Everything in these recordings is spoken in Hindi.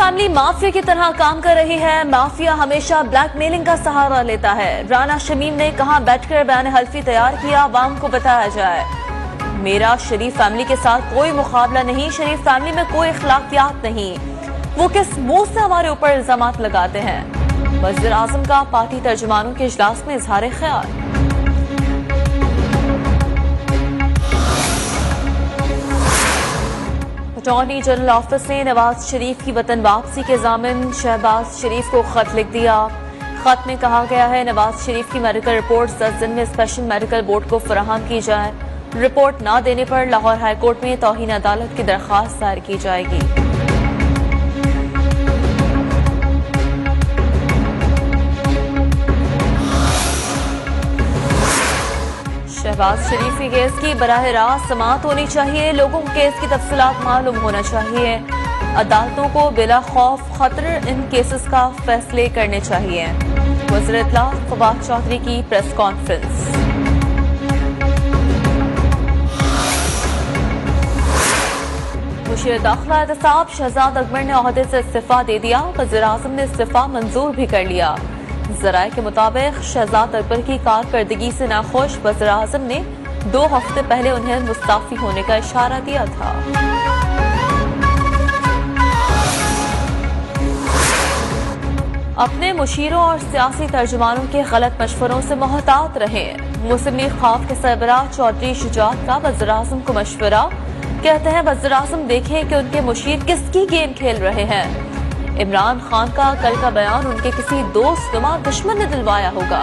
फैमिली माफिया की तरह काम कर रही है। माफिया हमेशा ब्लैकमेलिंग का सहारा लेता है। राना शमीम ने कहां बैठकर बयान हल्फी तैयार किया, आवाम को बताया जाए। मेरा शरीफ फैमिली के साथ कोई मुकाबला नहीं, शरीफ फैमिली में कोई अखलाकियात नहीं। वो किस मुंह से हमारे ऊपर इल्जामात लगाते हैं। वज़ीर आज़म का पार्टी तर्जुमानों के इजलास में इजहार ख्याल। अटॉर्नी जनरल ऑफिस ने नवाज शरीफ की वतन वापसी के जामिन शहबाज शरीफ को खत लिख दिया। खत में कहा गया है नवाज शरीफ की मेडिकल रिपोर्ट 10 दिन में स्पेशल मेडिकल बोर्ड को फराहम की जाए। रिपोर्ट न देने पर लाहौर हाईकोर्ट में तौहीन अदालत की दरख्वास्त दायर की जाएगी। शहबाज शरीफ के केस की बराह रास्त समाअत होनी चाहिए। लोगों को केस की तफसीलात मालूम होना चाहिए। अदालतों को बिला खौफ खतर इन केसेस का फैसले करने चाहिए। वज़ीर इत्तलाअ फवाद चौधरी की प्रेस कॉन्फ्रेंस। मुशीर दाखिला एहतसाब शहजाद अकबर ने ओहदे से इस्तीफा दे दिया। वज़ीर आज़म ने इस्तीफा मंजूर भी कर लिया। जराये के मुताबिक शहजाद अकबर की कारकर्दगी से नाखुश वज़ीर आज़म ने 2 हफ्ते पहले उन्हें मुस्ताफी होने का इशारा दिया था। अपने मुशीरों और सियासी तर्जुमानों के गलत मशवरों से मोहतात रहें। मुस्लिम लीग खौफ के सरबराह चौधरी शुजात का वज़ीर आज़म को मशवरा। कहते हैं वज़ीर आज़म देखें कि उनके मुशीर किसकी गेम खेल रहे हैं। इमरान खान का कल का बयान उनके किसी दोस्त नुमा दुश्मन ने दिलवाया होगा।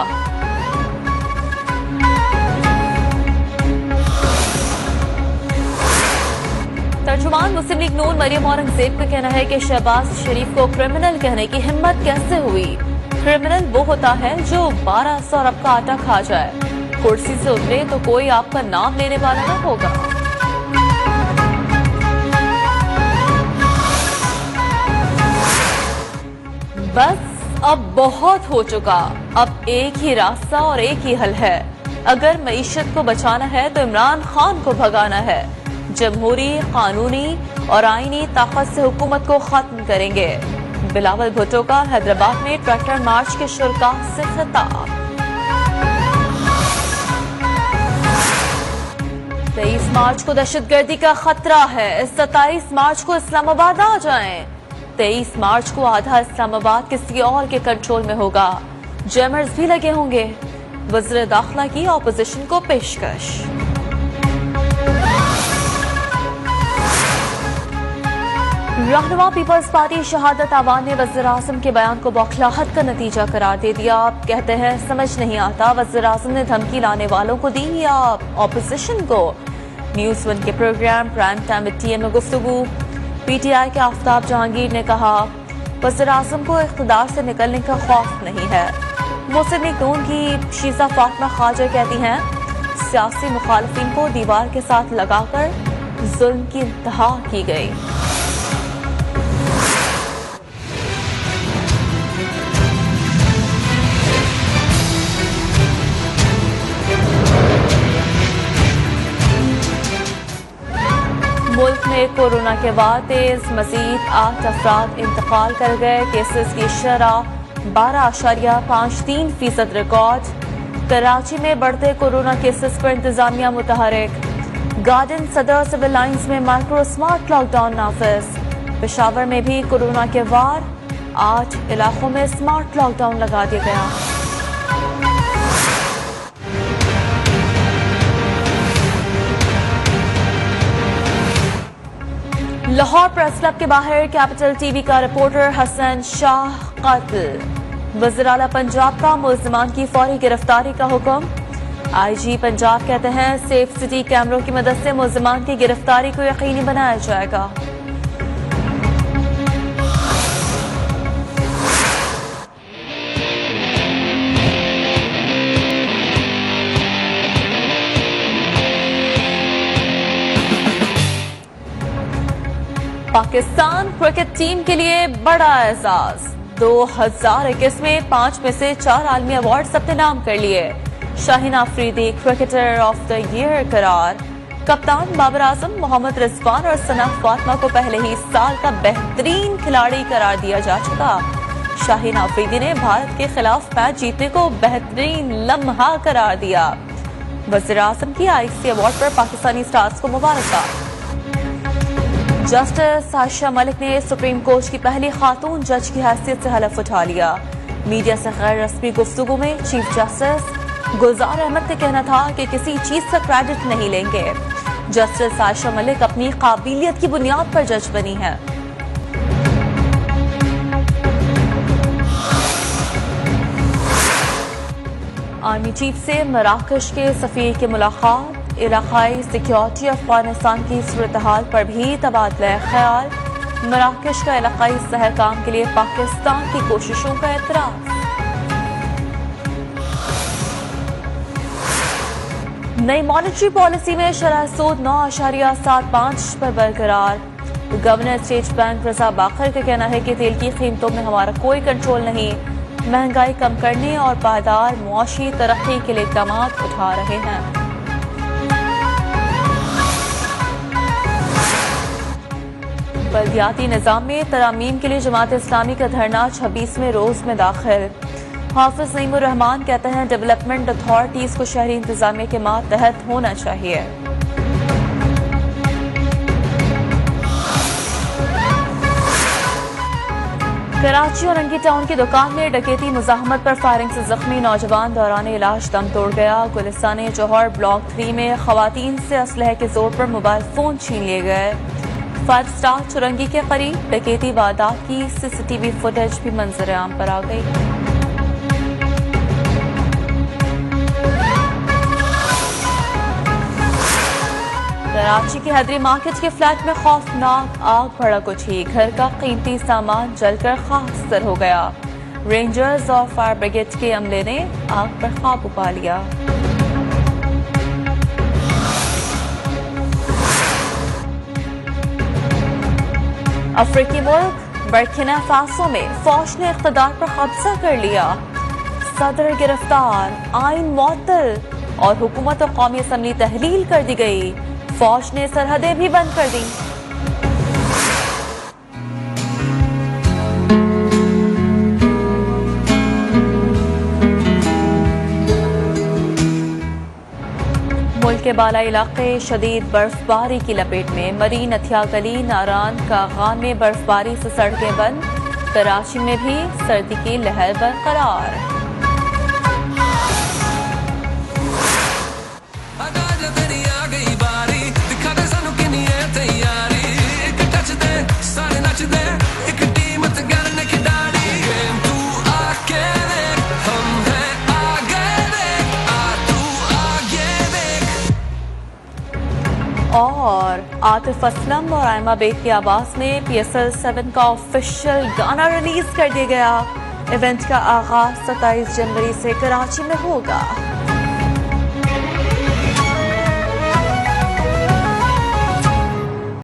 तर्जुमान मुस्लिम लीग नून मरियम औरंगजेब का कहना है कि शहबाज शरीफ को क्रिमिनल कहने की हिम्मत कैसे हुई। क्रिमिनल वो होता है जो 1200 अरब का आटा खा जाए, कुर्सी से उतरे तो कोई आपका नाम लेने वाला न होगा। बस अब बहुत हो चुका। अब एक ही रास्ता और एक ही हल है। अगर मईशत को बचाना है तो इमरान खान को भगाना है। जमहूरी, कानूनी और आईनी ताकत से हुकूमत को खत्म करेंगे। बिलावल भुट्टो का हैदराबाद में ट्रैक्टर मार्च के शुरका से खिताब। 23 मार्च को दहशतगर्दी का खतरा है। 27 मार्च को इस्लामाबाद आ जाएं। 23 मार्च को आधा इस्लामाबाद किसी और के कंट्रोल में होगा। जैमर्स भी लगे होंगे। वज़ीर दाखिला की ऑपोजिशन को पेशकश। रहनुमा पीपल्स पार्टी शहादत आवान ने वज़ीर आज़म के बयान को बौखलाहट का नतीजा करार दे दिया। कहते हैं समझ नहीं आता वज़ीर आज़म ने धमकी लाने वालों को दी या ऑपोजिशन को। न्यूज़ 1 के programme prime time with TN में गुफ्तगू। पीटीआई के आफ्ताब जहांगीर ने कहा वज़ीर आज़म को इख्तिदार से निकलने का खौफ नहीं है। मुस्लिम लीग नून की शीजा फातिमा खाजर कहती हैं सियासी मुखालिफिन को दीवार के साथ लगाकर जुल्म की इंतहा की गई। मुल्क में कोरोना के बाद तेज मजीद 8 अफराद इंतकाल कर गए। केसेस की शरह 12.53% रिकॉर्ड। कराची में बढ़ते कोरोना केसेस पर इंतजामिया मुतहरिक। गार्डन सदर सिविल लाइंस में माइक्रो स्मार्ट लॉकडाउन नाफिज। पेशावर में भी कोरोना के वार। 8 इलाकों में स्मार्ट लॉकडाउन लगा दिया गया। लाहौर प्रेस क्लब के बाहर कैपिटल टीवी का रिपोर्टर हसन शाह कत्ल। वज़ीर आला पंजाब का मुल्ज़िमान की फौरी गिरफ्तारी का हुक्म। आईजी पंजाब कहते हैं सेफ सिटी कैमरों की मदद से मुल्ज़िमान की गिरफ्तारी को यकीनी बनाया जाएगा। पाकिस्तान क्रिकेट टीम के लिए बड़ा एजाज। 2021 में 5 में से 4 आलमी अवार्ड अपने नाम कर लिए। Shaheen Afridi cricketer of the year करार। कप्तान बाबर आजम, मोहम्मद रिजवान और सना फातिमा को पहले ही साल का बेहतरीन खिलाड़ी करार दिया जा चुका। शाहीन अफरीदी ने भारत के खिलाफ मैच जीतने को बेहतरीन लम्हा करार दिया। वज़ीर आज़म की आईसीसी अवार्ड पर पाकिस्तानी स्टार्स को मुबारकबाद। जस्टिस आयशा मलिक ने सुप्रीम कोर्ट की पहली खातून जज की हैसियत से हलफ उठा लिया। मीडिया से गैर रस्मी गुफ्तगू में चीफ जस्टिस गुलजार अहमद का कहना था कि किसी चीज का क्रेडिट नहीं लेंगे। जस्टिस आयशा मलिक अपनी काबिलियत की बुनियाद पर जज बनी है। आर्मी चीफ से मराकश के सफीर की मुलाकात। इलाकाई सिक्योरिटी अफगानिस्तान की सूरत हाल पर भी तबादला ख्याल। मराकश का इलाकाई सहकाम के लिए पाकिस्तान की कोशिशों का एतराज। नई मॉनेटरी पॉलिसी में शरह सूद 9.75 पर बरकरार। गवर्नर स्टेट बैंक रजा बाकर का कहना है कि तेल की कीमतों में हमारा कोई कंट्रोल नहीं, महंगाई कम करने और पायदार मुआशी तरक्की के लिए इक़दाम उठा रहे हैं। बल्दियाती निज़ाम में तरामीम के लिए जमात इस्लामी का धरना 26वें रोज में दाखिल। हाफिज नईमुर रहमान कहते हैं डेवलपमेंट अथॉरिटीज को शहरी इंतजामिया के मातहत होना चाहिए। कराची और रंगी टाउन की दुकान में डकैती मुजाहमत पर फायरिंग से जख्मी नौजवान दौरान इलाज दम तोड़ गया। गुलिस्तान जौहर ब्लॉक 3 में खवातीन से असलहे के जोर पर मोबाइल फोन छीन लिए गए। 5 स्टार चुरंगी के करीब डकैती वारदात की सीसीटीवी फुटेज भी मंजर आम पर आ गई। कराची के हैदरी मार्केट के फ्लैट में खौफनाक आग भड़क उठी। घर का कीमती सामान जलकर खाकसर हो गया। रेंजर्स और फायर ब्रिगेड के अमले ने आग पर काबू पा लिया। अफ्रीकी मुल्क बुर्किना फासो में फौज ने इख्तिदार पर कब्जा कर लिया। सदर गिरफ्तार, आइन मुअत्तल और हुकूमत और कौमी असम्बली तहलील कर दी गई। फौज ने सरहदें भी बंद कर दी। मुल्क के बालाई इलाके शदीद बर्फबारी की लपेट में। मरी, नथिया गली, नारान, कागान में बर्फबारी से सड़कें बंद। कराची में भी सर्दी की लहर बरकरार। और आतिफ असलम और आयमा बेग की आवाज में PSL 7 का ऑफिशियल गाना रिलीज कर दिया गया। इवेंट का आगाज 27 जनवरी से कराची में होगा।